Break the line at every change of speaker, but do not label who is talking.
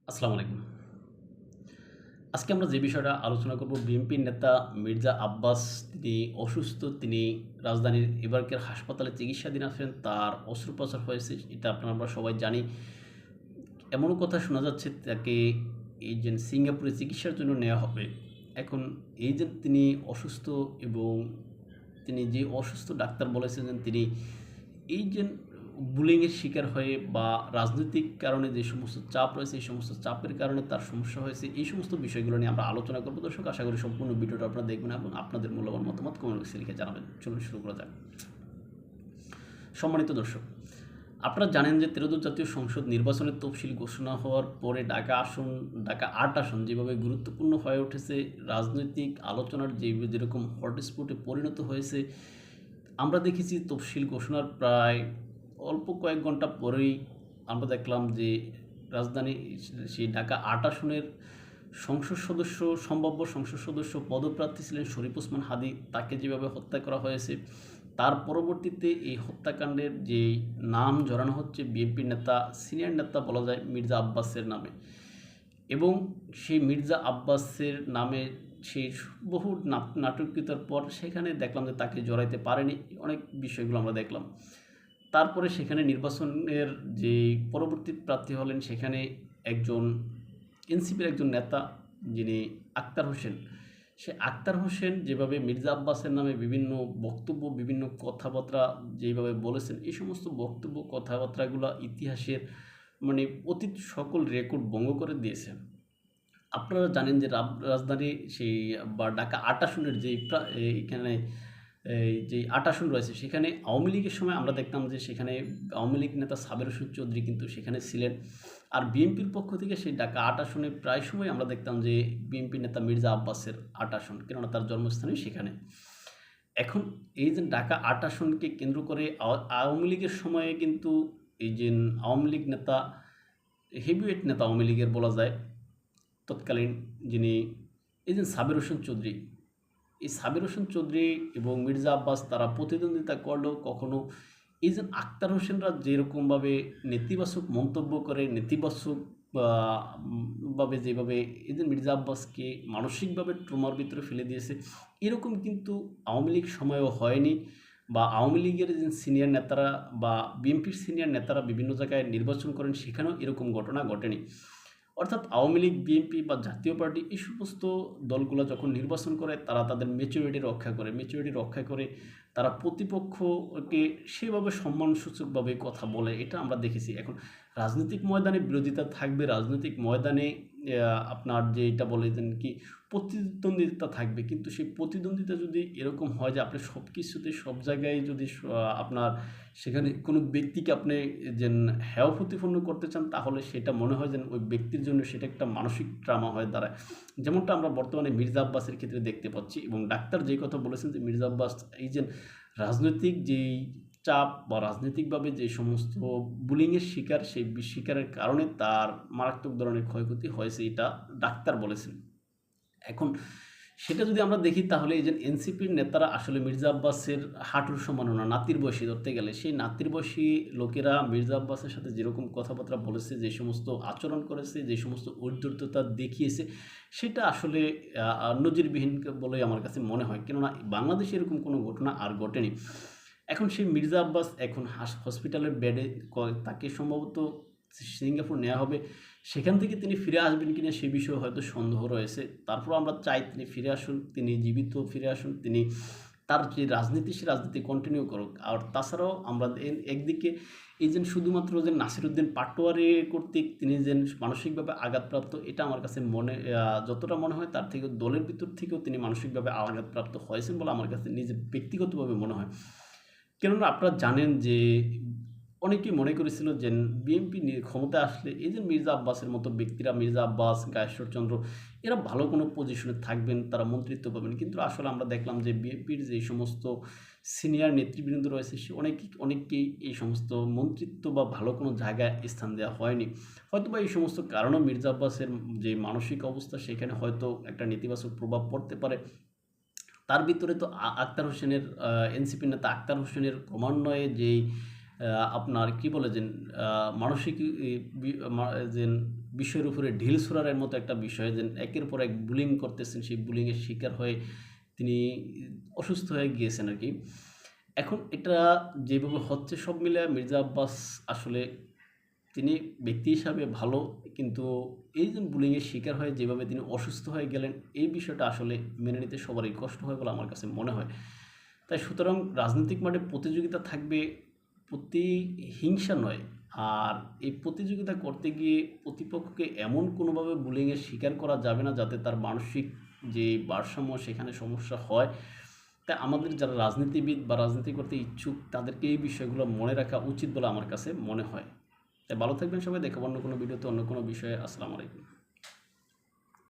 আসসালামু আলাইকুম। আজকে আমরা যে বিষয়টা আলোচনা করব বিএনপির নেতা মির্জা আব্বাস তিনি অসুস্থ। তিনি রাজধানীর এবারকার হাসপাতালে চিকিৎসাধীন আছেন। তার অস্ত্রোপচার হয়েছে। এটা আমরা সবাই জানি। এমনও কথা শোনা যাচ্ছে তাকে এই যে সিঙ্গাপুরে চিকিৎসার জন্য নেওয়া হবে। এখন এই যে তিনি অসুস্থ এবং তিনি যে অসুস্থ ডাক্তার বলেছেন তিনি এই যে বুলিংয়ের শিকার হয়ে বা রাজনৈতিক কারণে যে সমস্ত চাপ রয়েছে এই সমস্ত চাপের কারণে তার সমস্যা হয়েছে এই সমস্ত বিষয়গুলো নিয়ে আমরা আলোচনা করবো। দর্শক, আশা করি সম্পূর্ণ ভিডিওটা আপনারা দেখবেন এবং আপনাদের মূল্যবান মতামত কমেন্ট বক্সে লিখে জানাবেন। চলুন শুরু করা যাক। সম্মানিত দর্শক, আপনারা জানেন যে ত্রয়োদশ জাতীয় সংসদ নির্বাচনের তফসিল ঘোষণা হওয়ার পরে ঢাকা ৮ আসন যেভাবে গুরুত্বপূর্ণ হয়ে উঠেছে, রাজনৈতিক আলোচনার যেরকম হটস্পটে পরিণত হয়েছে, আমরা দেখেছি তফসিল ঘোষণার প্রায় অল্প কয়েক ঘন্টা পরেই আমরা দেখলাম যে রাজধানী সেই ঢাকা ৮ আসনের সম্ভাব্য সংসদ সদস্য পদপ্রার্থী ছিলেন শরীফ ওসমান হাদী, তাকে যেভাবে হত্যা করা হয়েছে, তার পরবর্তীতে এই হত্যাকাণ্ডের যে নাম জড়ানো হচ্ছে বিএনপি নেতা, সিনিয়র নেতা বলা যায় মির্জা আব্বাসের নামে, এবং সেই মির্জা আব্বাসের নামে সেই বহু নাটকীয়তার পর সেখানে দেখলাম যে তাকে জড়াইতে পারেনি, অনেক বিষয়গুলো আমরা দেখলাম। তারপরে সেখানে নির্বাচনের যে পরবর্তী প্রার্থী হলেন সেখানে একজন এনসিপির একজন নেতা যিনি আক্তার হোসেন, সে আক্তার হোসেন যেভাবে মির্জা আব্বাসের নামে বিভিন্ন বক্তব্য বিভিন্ন কথাবার্তা যেভাবে বলেছেন, এই সমস্ত বক্তব্য কথাবার্তাগুলো ইতিহাসের অতীত সকল রেকর্ড ভঙ্গ করে দিয়েছে। আপনারা জানেন যে রাজধানী সেই বা ঢাকা ৮ আসনের এখানে এই যে ৮ আসন রয়েছে সেখানে আওয়ামী লীগের সময় আমরা দেখতাম যে সেখানে আওয়ামী লীগ নেতা সাবের হোসেন চৌধুরী কিন্তু সেখানে ছিলেন। আর বিএনপির পক্ষ থেকে সেই ঢাকা ৮ আসনে প্রায় সময় আমরা দেখতাম যে বিএনপি নেতা মির্জা আব্বাসের ৮ আসন, কেননা তার জন্মস্থানই সেখানে। এখন এই যে ঢাকা ৮ আসনকে কেন্দ্র করে আওয়ামী লীগের সময়ে কিন্তু এই যে আওয়ামী লীগ নেতা, হেভিওয়েট নেতা আওয়ামী লীগের বলা যায় তৎকালীন, যিনি এই যে সাবের হোসেন চৌধুরী, এই সাবের হোসেন চৌধুরী এবং মির্জা আব্বাস তারা প্রতিদ্বন্দ্বিতা করলেও কখনো এই যে আক্তার হোসেনরা যেরকমভাবে নেতিবাচক মন্তব্য করে, নেতিবাচক ভাবে যেভাবে এই যে মির্জা আব্বাসকে মানসিকভাবে ট্রমার ভিতরে ফেলে দিয়েছে, এরকম কিন্তু আওয়ামী লীগ সময়েও হয়নি, বা আওয়ামী লীগের যে সিনিয়র নেতারা বা বিএনপির সিনিয়র নেতারা বিভিন্ন জায়গায় নির্বাচন করেন সেখানেও এরকম ঘটনা ঘটেনি। অর্থাৎ আওয়ামী লীগ, বিএনপি বা জাতীয় পার্টি এই সমস্ত দলগুলো যখন নির্বাচন করে তারা তাদের ম্যাচুরিটি রক্ষা করে তারা প্রতিপক্ষকে সেভাবে সম্মানসূচকভাবে কথা বলে, এটা আমরা দেখেছি। এখন রাজনৈতিক ময়দানে বিরোধিতা থাকবে, রাজনৈতিক ময়দানে আপনার যে এটা বলে যে কি প্রতিদ্বন্দ্বিতা থাকবে, কিন্তু সেই প্রতিদ্বন্দ্বিতা যদি এরকম হয় যে আপনি সব কিছুতে সব জায়গায় যদি আপনার সেখানে কোনো ব্যক্তিকে আপনি যে হেয় প্রতিপন্ন করতে চান, তাহলে সেটা মনে হয় যেন ওই ব্যক্তির জন্য সেটা একটা মানসিক ট্রমা হয়ে দাঁড়ায়, যেমনটা আমরা বর্তমানে মির্জা আব্বাসের ক্ষেত্রে দেখতে পাচ্ছি। এবং ডাক্তার যেই কথা বলেছেন যে মির্জা আব্বাস এই যে রাজনৈতিক যেই চাপ বা রাজনৈতিকভাবে যে সমস্ত বুলিংয়ের শিকার, সেই শিকারের কারণে তার মারাত্মক ধরনের ক্ষয়ক্ষতি হয়েছে, এটা ডাক্তার বলেছেন। এখন সেটা যদি আমরা দেখি তাহলে এই যে এনসিপির নেতারা আসলে মির্জা আব্বাসের হাঁটুর সমানও না, নাতির বয়সী ধরতে গেলে সেই নাতির বয়সী লোকেরা মির্জা আব্বাসের সাথে যেরকম কথাবার্তা বলেছে, যে সমস্ত আচরণ করেছে, যে সমস্ত ঔদ্ধত্যতা দেখিয়েছে, সেটা আসলে নজিরবিহীন বলে আমার কাছে মনে হয়, কেননা বাংলাদেশে এরকম কোনো ঘটনা আর ঘটেনি। এখন সেই মির্জা আব্বাস এখন হসপিটালের বেডে, তাকে সম্ভবত সিঙ্গাপুর নেওয়া হবে, সেখান থেকে তিনি ফিরে আসবেন কিনা সে বিষয়ে হয়তো সন্দেহ রয়েছে। তারপর আমরা চাই তিনি ফিরে আসুন, তিনি জীবিত ফিরে আসুন, তিনি তার যে রাজনীতি সে রাজনীতি কন্টিনিউ করুক। আর তাছাড়াও আমরা একদিকে এই যে শুধুমাত্র যে নাসিরউদ্দিন পাটোয়ারি কর্তৃক তিনি যে মানসিকভাবে আঘাতপ্রাপ্ত, এটা আমার কাছে যতটা মনে হয় তার থেকে দলের ভিতর থেকেও তিনি মানসিকভাবে আঘাতপ্রাপ্ত হয়েছেন বলে আমার কাছে নিজে ব্যক্তিগতভাবে মনে হয়। কেননা আপনারা জানেন যে অনেকেই মনে করেছিল যে বিএনপি ক্ষমতায় আসলে এই যে মির্জা আব্বাসের মতো ব্যক্তিরা, মির্জা আব্বাস, গায়েশ্বরচন্দ্র, এরা ভালো কোনো পজিশনে থাকবেন, তারা মন্ত্রিত্ব পাবেন, কিন্তু আসলে আমরা দেখলাম যে বিএনপির যে সমস্ত সিনিয়র নেতৃবৃন্দ রয়েছে সে অনেককেই এই সমস্ত মন্ত্রিত্ব বা ভালো কোনো জায়গায় স্থান দেওয়া হয়নি। হয়তোবা এই সমস্ত কারণেও মির্জা আব্বাসের যে মানসিক অবস্থা সেখানে হয়তো একটা নেতিবাচক প্রভাব পড়তে পারে। তার ভিতরে তো আক্তার হোসেনের, এনসিপি নেতা আক্তার হোসেনের ক্রমান্বয়ে যেই আপনার কি বলে যে মানসিক যে বিষয়ের উপরে ঢিল ছোঁড়ার মতো একটা বিষয়, যে একের পর এক বুলিং করতেছেন, সেই বুলিংয়ের শিকার হয়ে তিনি অসুস্থ হয়ে গিয়েছেন আর কি। এখন এটা যেভাবে হচ্ছে সব মিলে মির্জা আব্বাস আসলে তিনি ব্যক্তি হিসাবে ভালো, কিন্তু এই যে বুলিংয়ের শিকার হয়ে যেভাবে তিনি অসুস্থ হয়ে গেলেন, এই বিষয়টা আসলে মেনে নিতে সবারই কষ্ট হয় বলে আমার কাছে মনে হয়। তাই সুতরাং রাজনৈতিক মাঠে প্রতিযোগিতা থাকবে, প্রতিহিংসা নয়। আর এই প্রতিযোগিতা করতে গিয়ে প্রতিপক্ষকে এমন কোনোভাবে বুলিংয়ের শিকার করা যাবে না যাতে তার মানসিক যে ভারসাম্য সেখানে সমস্যা হয়। তাই আমাদের যারা রাজনীতিবিদ বা রাজনীতি করতে ইচ্ছুক তাদেরকে এই বিষয়গুলো মনে রাখা উচিত বলে আমার কাছে মনে হয়। তাই ভালো থাকবেন সবাই, দেখাবো অন্য কোনো ভিডিওতে অন্য কোনো বিষয়ে। আসসালামু আলাইকুম।